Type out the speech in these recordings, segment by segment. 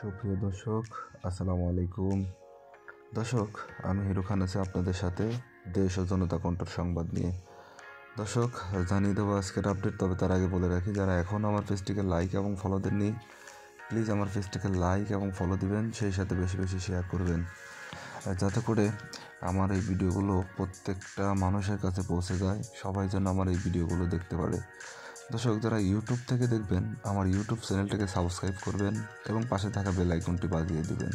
সুপ্রিয় দর্শক, আসসালামু আলাইকুম। দর্শক, আমি হিরু খান আছি আপনাদের সাথে দেশ ও জনতা কণ্ঠের সংবাদ নিয়ে। দর্শক, জানিয়ে দেবো আজকের আপডেট। তবে তার আগে বলে রাখি, যারা এখন আমার পেজটিকে লাইক এবং ফলো দেননি, প্লিজ আমার পেজটিকে লাইক এবং ফলো দিবেন, সেই সাথে বেশি বেশি শেয়ার করবেন, যাতে করে আমার এই ভিডিওগুলো প্রত্যেকটা মানুষের কাছে পৌঁছে যায়, সবাই যেন আমার এই ভিডিওগুলো দেখতে পারে। দর্শক, যারা ইউটিউব থেকে দেখবেন, আমার ইউটিউব চ্যানেলটাকে সাবস্ক্রাইব করবেন এবং পাশে থাকা বেল আইকনটি বাজিয়ে দিবেন,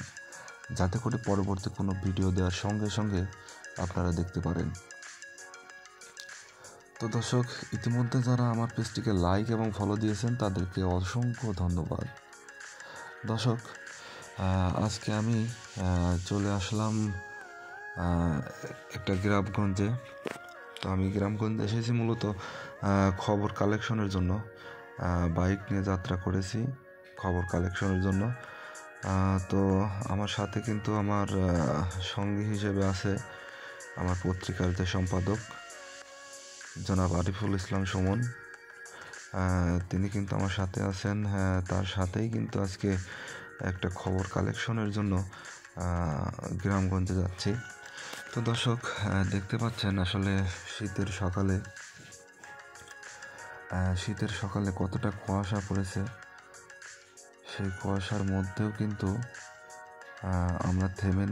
যাতে করে পরবর্তী কোনো ভিডিও দেওয়ার সঙ্গে সঙ্গে আপনারা দেখতে পারেন। তো দর্শক, ইতিমধ্যে যারা আমার পেজটিকে লাইক এবং ফলো দিয়েছেন তাদেরকে অসংখ্য ধন্যবাদ। দর্শক, আজকে আমি চলে আসলাম একটা গ্রামগঞ্জে। তো আমি গ্রামগঞ্জে এসেছি মূলত খবর কালেকশনের জন্য। বাইক নিয়ে যাত্রা করেছি খবর কালেকশনের জন্য। তো আমার সাথে কিন্তু আমার সঙ্গী হিসেবে আছে আমার পত্রিকার যে সম্পাদক জনাব আরিফুল ইসলাম সুমন। তিনি কিন্তু আমার সাথে আছেন। তার সাথেই কিন্তু আজকে একটা খবর কালেকশনের জন্য গ্রামগঞ্জে যাচ্ছি। তো দর্শক, দেখতে পাচ্ছেন আসলে শীতের সকালে কতটা কুয়াশা পড়েছে। সেই কুয়াশার মধ্যেও কিন্তু আমরা থেমে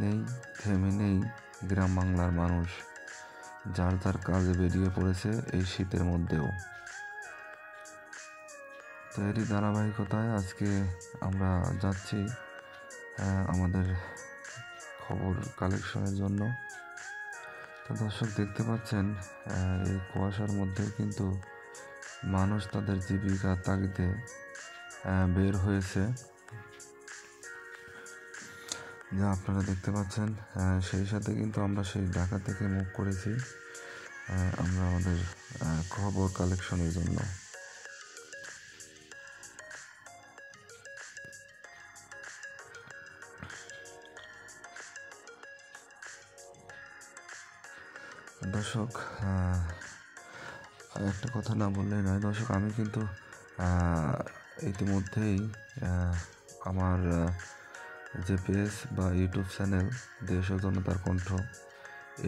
নেই গ্রাম বাংলার মানুষ, যার যার কাজে বেরিয়ে পড়েছে এই শীতের মধ্যেও। তো এরই ধারাবাহিকতায় আজকে আমরা যাচ্ছি আমাদের খবর কালেকশনের জন্য। তো দর্শক, দেখতে পাচ্ছেন এই কুয়াশার মধ্যেও কিন্তু মানুষ তাদের জীবিকার তাগিদে বের হয়েছে, যা আপনারা দেখতে পাচ্ছেন। সেই সাথে কিন্তু আমরা সেই ঢাকা থেকে মুভ করেছি আমরা আমাদের খবর কালেকশনের জন্য। দর্শক, একটা কথা না বললেই নয়। দর্শক, আমি কিন্তু ইতিমধ্যেই আমার যে পেজ বা ইউটিউব চ্যানেল দেশ ও জনতার কণ্ঠ,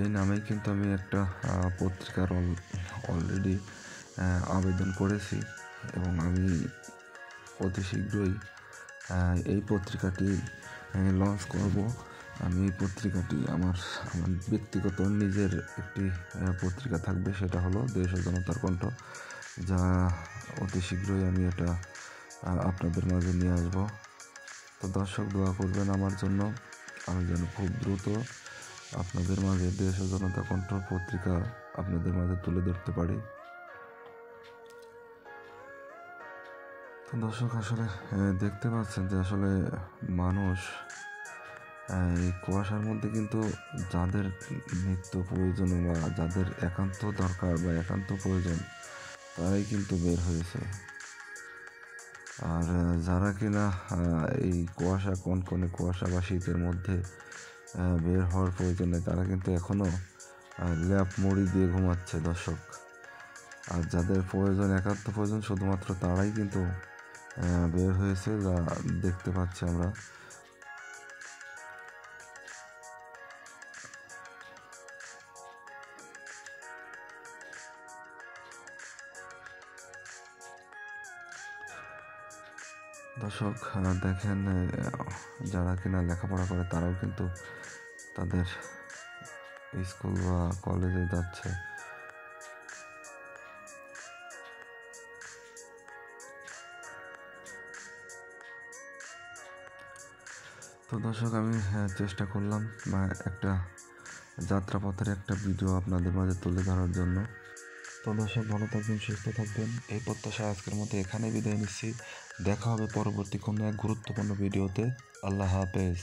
এই নামেই কিন্তু আমি একটা পত্রিকার অলরেডি আবেদন করেছি এবং আমি অতি শীঘ্রই এই পত্রিকাটি লঞ্চ করব। আমি এই পত্রিকাটি আমার ব্যক্তিগত নিজের একটি পত্রিকা থাকবে, সেটা হলো দেশ ও জনতার কণ্ঠ, যা অতি শীঘ্রই আমি এটা আপনাদের মাঝে নিয়ে আসব। তো দর্শক, দোয়া করবেন আমার জন্য, আমি যেন খুব দ্রুত আপনাদের মাঝে দেশ ও জনতা কণ্ঠ পত্রিকা আপনাদের মাঝে তুলে ধরতে পারি। তো দর্শক, আসলে দেখতে পাচ্ছেন যে আসলে মানুষ এই কুয়াশার মধ্যে কিন্তু যাদের নিত্য প্রয়োজন বা যাদের একান্ত দরকার বা একান্ত প্রয়োজন, তারাই কিন্তু বের হয়েছে। আর যারা কিনা এই কনকনে কুয়াশা বা শীতের মধ্যে বের হওয়ার প্রয়োজন নেই, তারা কিন্তু এখনও ল্যাপ মুড়ি দিয়ে ঘুমাচ্ছে দর্শক। আর যাদের একান্ত প্রয়োজন, শুধুমাত্র তারাই কিন্তু বের হয়েছে, যা দেখতে পাচ্ছি আমরা। দর্শক, দেখেন, যারা কিনা লেখাপড়া করে তারাও কিন্তু তাদের স্কুল বা কলেজে যাচ্ছে। তো দর্শক, আমি চেষ্টা করলাম একটা যাত্রাপথের একটা ভিডিও আপনাদের মাঝে তুলে ধরার জন্য। তো দর্শক, ভালো থাকবেন, সুস্থ থাকবেন, এই প্রত্যাশা আজকের মতো এখানেই বিদায় নিচ্ছি। দেখা হবে পরবর্তী কোনো এক গুরুত্বপূর্ণ ভিডিওতে। আল্লাহ হাফেজ।